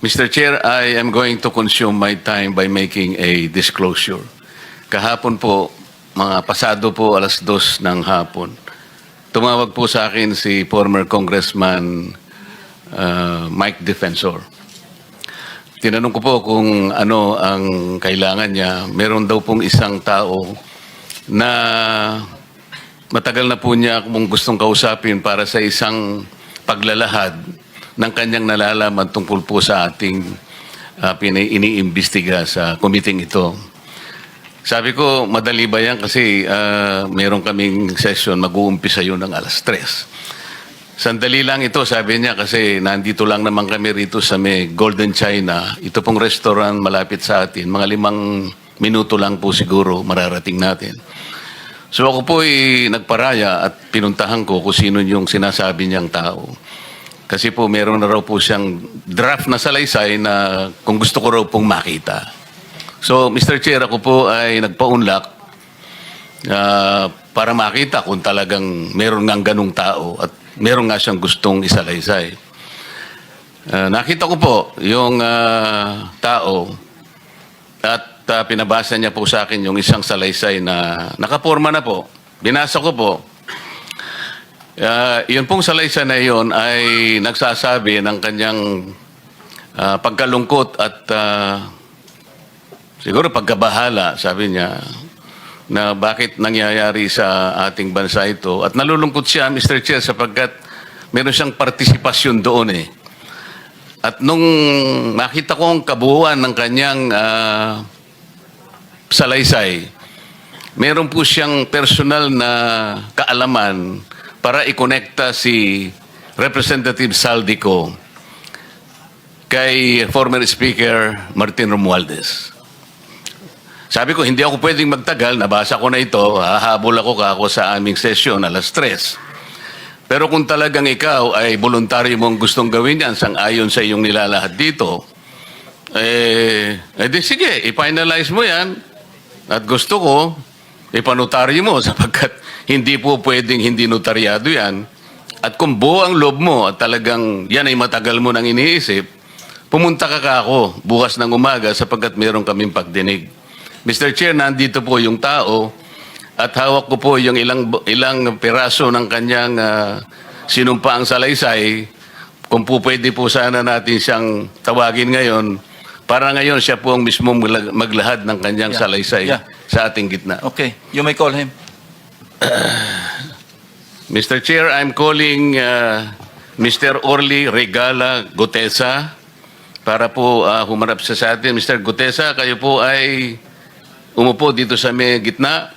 Mr. Chair, I am going to consume my time by making a disclosure. Kahapon po, mga pasado po 2:00 ng hapon, tumawag po sa akin si former Congressman Mike Defensor. Tinanong ko po kung ano ang kailangan niya. Meron daw pong isang tao na matagal na po niya kung gustong kausapin para sa isang paglalahad ng kanyang nalalaman tungkol po sa ating iniimbestiga sa committee ito. Sabi ko, madali ba yan? Kasi meron kaming session, mag-uumpisa yun ng 3:00. Sandali lang ito, sabi niya, kasi nandito lang naman kami rito sa may Golden China. Ito pong restaurant malapit sa atin. Mga 5 minuto lang po siguro mararating natin. So ako po ay nagparaya at pinuntahan ko kung sino yung sinasabi niyang tao. Kasi po meron na raw po siyang draft na salaysay na kung gusto ko raw pong makita. So Mr. Chair, ako po ay nagpaunlak para makita kung talagang meron ngang ganung tao at meron nga siyang gustong isalaysay. Nakita ko po yung tao at pinabasa niya po sa akin yung isang salaysay na nakaporma na po. Binasa ko po. Yun pong salaysay na yun ay nagsasabi ng kanyang pagkalungkot at siguro pagkabahala, sabi niya, na bakit nangyayari sa ating bansa ito. At nalulungkot siya, Mr. Chair, sapagkat meron siyang partisipasyon doon eh. At nung nakita ko ang kabuuan ng kanyang salaysay, meron po siyang personal na kaalaman para ikonekta si Representative Saldico kay former Speaker Martin Romualdez. Sabi ko, hindi ako pwedeng magtagal, nabasa ko na ito, hahabol ako sa aming session 3:00. Pero kung talagang ikaw ay voluntaryo mong gustong gawin yan, sang-ayon sa iyong nilalahad dito, di sige, i-finalize mo yan. At gusto ko, ipanotaryo mo sapagkat hindi po pwedeng hindi notaryado yan. At kung buo ang loob mo at talagang yan ay matagal mo nang iniisip, pumunta ka ako bukas ng umaga sapagkat meron kaming pagdinig. Mr. Chair, nandito po yung tao at hawak ko po yung ilang piraso ng kanyang sinumpaang salaysay. Kung po pwede po sana natin siyang tawagin ngayon, para ngayon siya po ang mismong maglahad ng kanyang salaysay sa ating gitna. Okay, you may call him. Mr. Chair, I'm calling Mr. Orly Regala Gutesa para po humarap sa atin. Mr. Gutesa, kayo po ay umupo dito sa may gitna.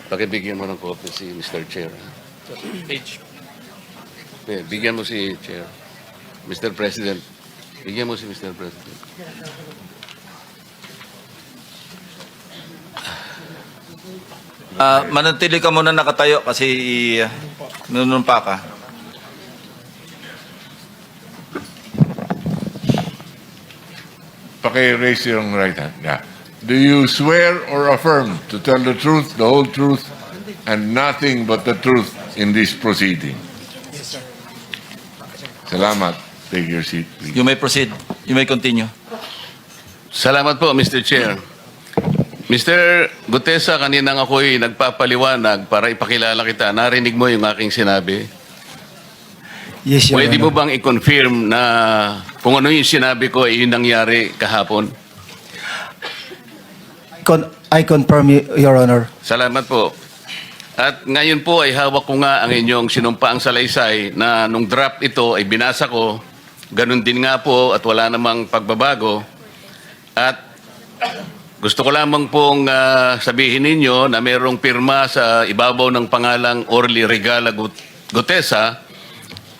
Pakibigyan mo ng copy si Mr. Chair. Page. Bigyan mo si Chair. Mr. President. Bigyan mo si Mr. President. Manatili ka muna nakatayo kasi nunumpa ka. Raise your right hand. Yeah. Do you swear or affirm to tell the truth, the whole truth, and nothing but the truth in this proceeding? Yes, sir. Salamat. Take your seat, please. You may proceed. You may continue. Salamat po, Mr. Chair. Mr. Gutesa, kaninang ako'y nagpapaliwanag para ipakilala kita. Narinig mo yung aking sinabi? Yes, Your Pwede mo Honor. bang i-confirm na kung ano yung sinabi ko ay yung nangyari kahapon? I confirm, Your Honor. Salamat po. At ngayon po ay hawak ko nga ang inyong sinumpaang salaysay na nung draft ito ay binasa ko. Ganun din nga po at wala namang pagbabago. At gusto ko lamang pong sabihin ninyo na mayroong pirma sa ibabaw ng pangalang Orly Regala Gutesa.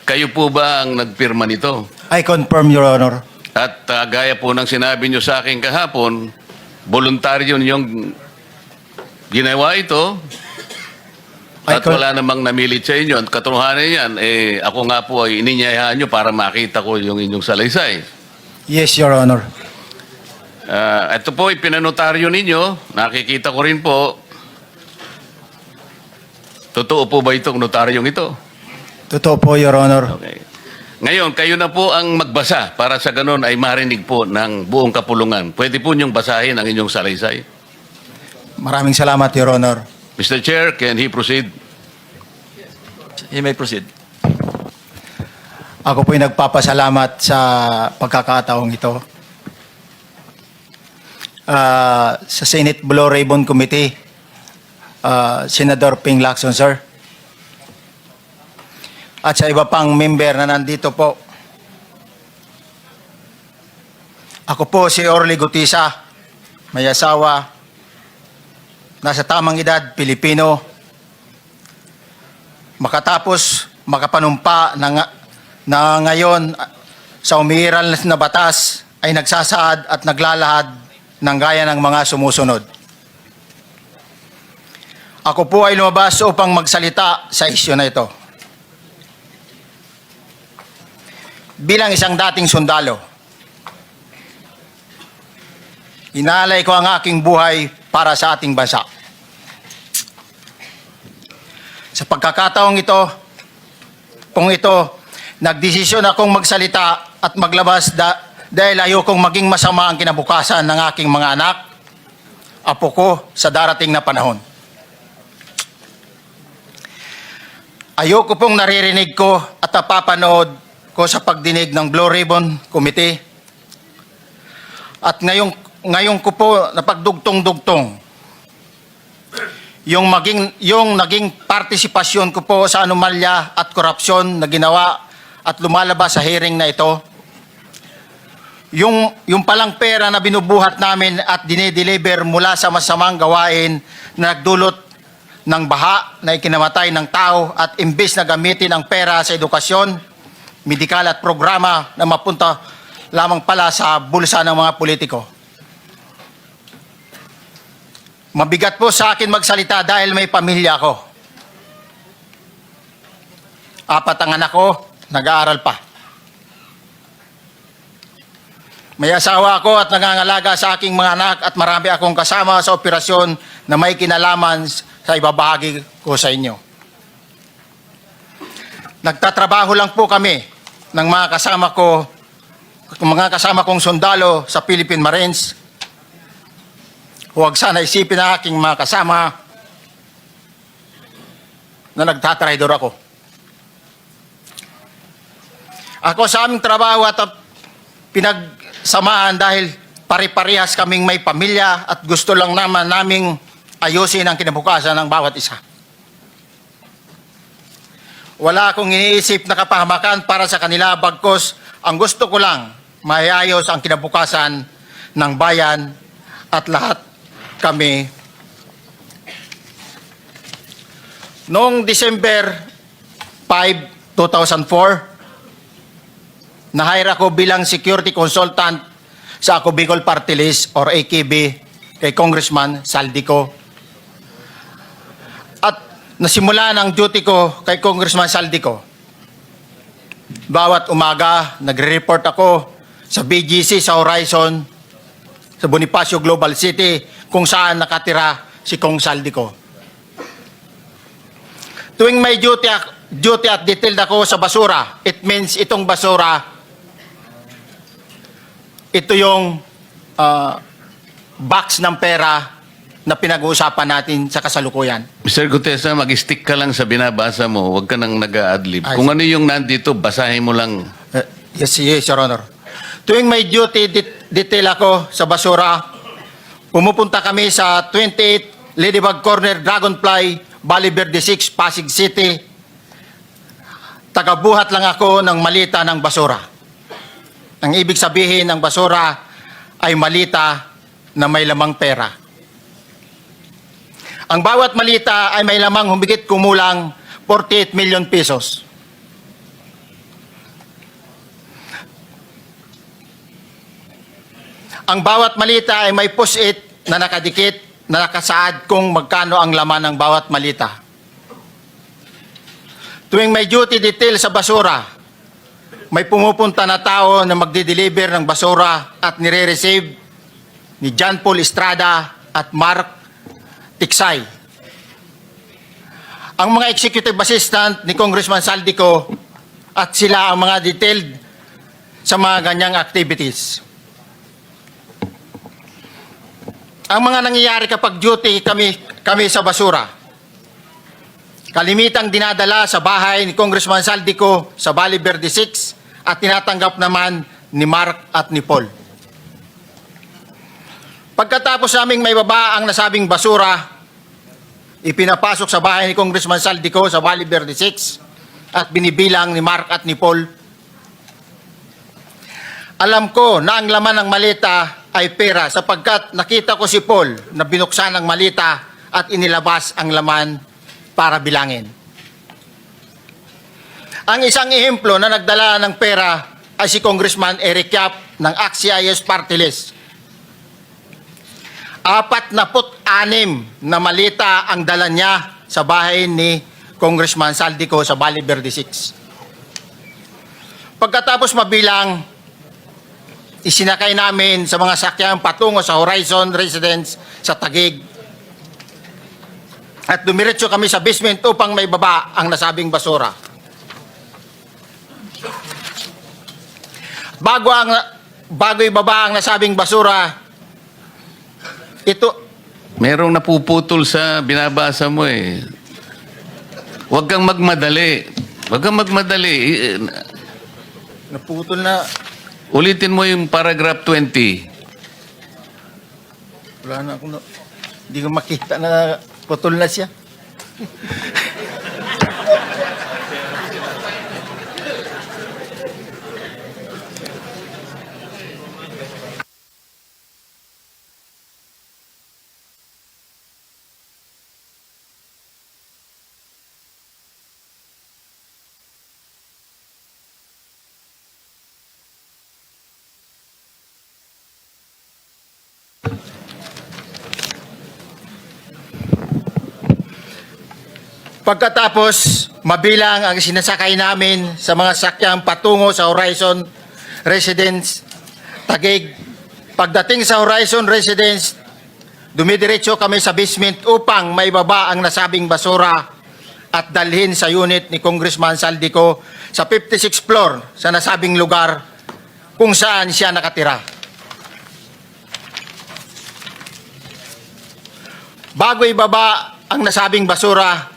Kayo po ba ang nagpirma nito? I confirm, Your Honor. At gaya po ng sinabi nyo sa akin kahapon, voluntaryo ninyong ginawa ito at wala namang namilit sa inyo. At katotohanan yan, ako nga po ay ininyayahan nyo para makita ko yung inyong salaysay. Yes, Your Honor. Ito po ay pinanotaryo ninyo. Nakikita ko rin po. Totoo po ba itong notaryong ito? Totoo po, Your Honor. Okay. Ngayon, kayo na po ang magbasa para sa ganun ay marinig po ng buong kapulungan. Pwede po niyong basahin ang inyong salaysay. Maraming salamat, Your Honor. Mr. Chair, can he proceed? He may proceed. Ako po'y nagpapasalamat sa pagkakataong ito. Sa Senate Blue Ribbon Committee, Senador Ping Lacson, sir. At sa iba pang member na nandito po. Ako po si Orly Gutisa, may asawa, nasa tamang edad, Pilipino, makatapos makapanumpa na ngayon sa umiiral na batas ay nagsasaad at naglalahad ng gaya ng mga sumusunod. Ako po ay lumabas upang magsalita sa isyu na ito. Bilang isang dating sundalo, inaalay ko ang aking buhay para sa ating bansa. Sa pagkakataong ito, nagdesisyon akong magsalita at maglabas dahil ayokong maging masama ang kinabukasan ng aking mga anak, apo ko sa darating na panahon. Ayoko pong naririnig ko at napapanood ko sa pagdinig ng Blue Ribbon Committee at ngayon ko po napagdugtong-dugtong yung naging partisipasyon ko po sa anomalya at korupsyon na ginawa at lumalabas sa hearing na ito. Yung palang pera na binubuhat namin at dinideliver mula sa masamang gawain na nagdulot ng baha na ikinamatay ng tao at imbes na gamitin ang pera sa edukasyon, medikal at programa na mapunta lamang pala sa bulsa ng mga politiko. Mabigat po sa akin magsalita dahil may pamilya ko. 4 ang anak ko, nag-aaral pa. May asawa ako at nangangalaga sa aking mga anak at marami akong kasama sa operasyon na may kinalaman sa ibabahagi ko sa inyo. Nagtatrabaho lang po kami ng mga kasama kong sundalo sa Philippine Marines. Huwag sana isipin ng aking mga kasama na nagtatraidor ako. Ako sa aming trabaho at pinagsamahan dahil pare-parehas kaming may pamilya at gusto lang naman naming ayusin ang kinabukasan ng bawat isa. Wala akong iniisip na kapahamakan para sa kanila, bagkus ang gusto ko lang maiayos ang kinabukasan ng bayan at lahat kami. Noong December 5, 2004, na-hire ako bilang security consultant sa Ako Bicol Party List or AKB kay Congressman Saldico. At nasimula ng duty ko kay Congressman Saldico. Bawat umaga, nagre-report ako sa BGC sa Horizon, sa Bonifacio Global City, kung saan nakatira si Kong Saldico. Tuwing may duty at detailed ako sa basura, it means itong basura, ito yung box ng pera na pinag-uusapan natin sa kasalukuyan. Mr. Gutesa, mag-stick ka lang sa binabasa mo. Huwag ka nang nag-a-adlib. Ay, Kung ano yung nandito, basahin mo lang. Yes, Your Honor. Tuwing may duty detail ako sa basura, pumupunta kami sa 28 Ladybug Corner, Dragonfly, Valle Verde 6, Pasig City. Tagabuhat lang ako ng malita ng basura. Ang ibig sabihin ng basura ay malita na may lamang pera. Ang bawat malita ay may lamang humigit kumulang 48 million pesos. Ang bawat malita ay may push-it na nakadikit na nakasaad kung magkano ang laman ng bawat malita. Tuwing may duty detail sa basura, may pumupunta na tao na magde-deliver ng basura at nire-receive ni John Paul Estrada at Mark Tiksay. Ang mga executive assistant ni Congressman Saldico at sila ang mga detailed sa mga ganyang activities. Ang mga nangyayari kapag duty kami sa basura, kalimitang dinadala sa bahay ni Congressman Saldico sa Valle Verde 6 at tinatanggap naman ni Mark at ni Paul. Pagkatapos naming may baba ang nasabing basura, ipinapasok sa bahay ni Congressman Saldico sa Valle Verde 6 at binibilang ni Mark at ni Paul. Alam ko na ang laman ng maleta ay pera sapagkat nakita ko si Paul na binuksan ang maleta at inilabas ang laman para bilangin. Ang isang ehemplo na nagdala ng pera ay si Congressman Eric Yap ng AXIS Party List. 46 na malita ang dala niya sa bahay ni Congressman Saldico sa Valle Verde 6. Pagkatapos mabilang, isinakay namin sa mga sakyan patungo sa Horizon Residence sa Taguig. At dumiretso kami sa basement upang may baba ang nasabing basura. Bago ibaba ang nasabing basura, ito, Merong napuputol sa binabasa mo eh. Huwag kang magmadali. Huwag kang magmadali. naputol na, Ulitin mo yung paragraph 20. wala na akong, hindi ko makita na putol na siya. Pagkatapos, mabilang ang sinasakay namin sa mga sakyang patungo sa Horizon Residence, Taguig. Pagdating sa Horizon Residence, dumidiretso kami sa basement upang maibaba ang nasabing basura at dalhin sa unit ni Congressman Saldico sa 56th floor sa nasabing lugar kung saan siya nakatira. Bago ibaba ang nasabing basura,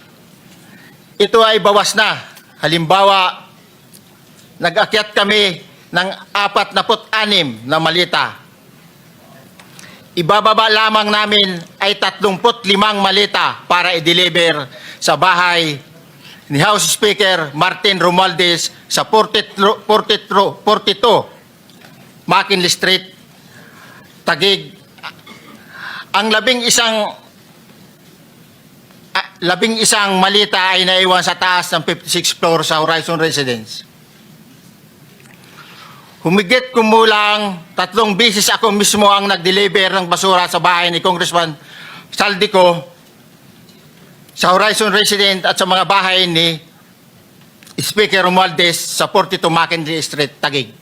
ito ay bawas na. Halimbawa, nag-akyat kami ng 46 na malita. Ibababa lamang namin ay 35 malita para i-deliver sa bahay ni House Speaker Martin Romualdez sa 42 McKinley Street, Taguig. Ang labing isang malita ay naiwan sa taas ng 56th floor sa Horizon Residence. Humigit kumulang 3 beses ako mismo ang nag-deliver ng basura sa bahay ni Congressman Saldico sa Horizon Residence at sa mga bahay ni Speaker Romualdez sa 42 McKinley Street, Taguig.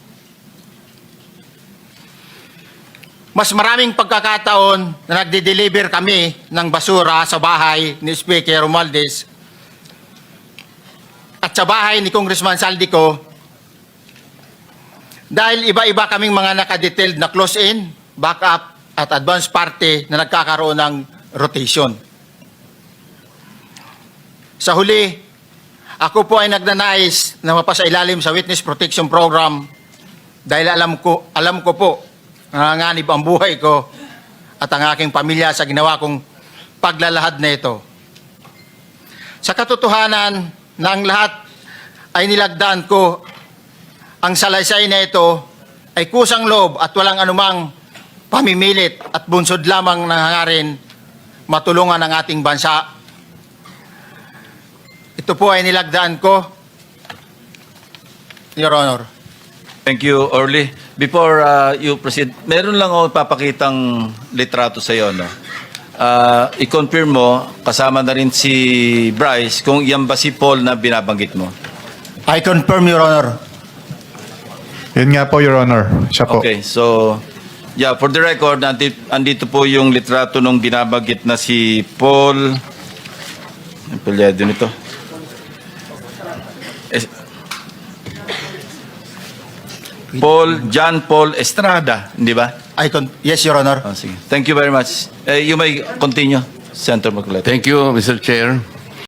Mas maraming pagkakataon na nagde-deliver kami ng basura sa bahay ni Speaker Romualdez at sa bahay ni Congressman Saldico dahil iba-iba kaming mga nakadetailed na close-in, backup at advance party na nagkakaroon ng rotation. Sa huli, ako po ay nagnanais na mapasailalim sa Witness Protection Program dahil alam ko po nanganganib ang buhay ko at ang aking pamilya sa ginawa kong paglalahad na ito. Sa katotohanan na ang lahat ay nilagdaan ko, ang salaysay na ito ay kusang loob at walang anumang pamimilit at bunsod lamang ng hangarin matulungan ang ating bansa. Ito po ay nilagdaan ko, Your Honor. Thank you, Orly. Before you proceed, meron lang ako papakitang litrato sa iyo, no? I-confirm mo, kasama na rin si Bryce, kung yan ba si Paul na binabanggit mo. I confirm, Your Honor. Yun nga po, Your Honor. Siya po. Okay, so, yeah, for the record, andito po yung litrato nung binabanggit na si Paul. Ang pilyado nito. John Paul Estrada, di ba? Yes, Your Honor. Sige. Thank you very much. You may continue, Senator Marcoleta. Thank you, Mr. Chair.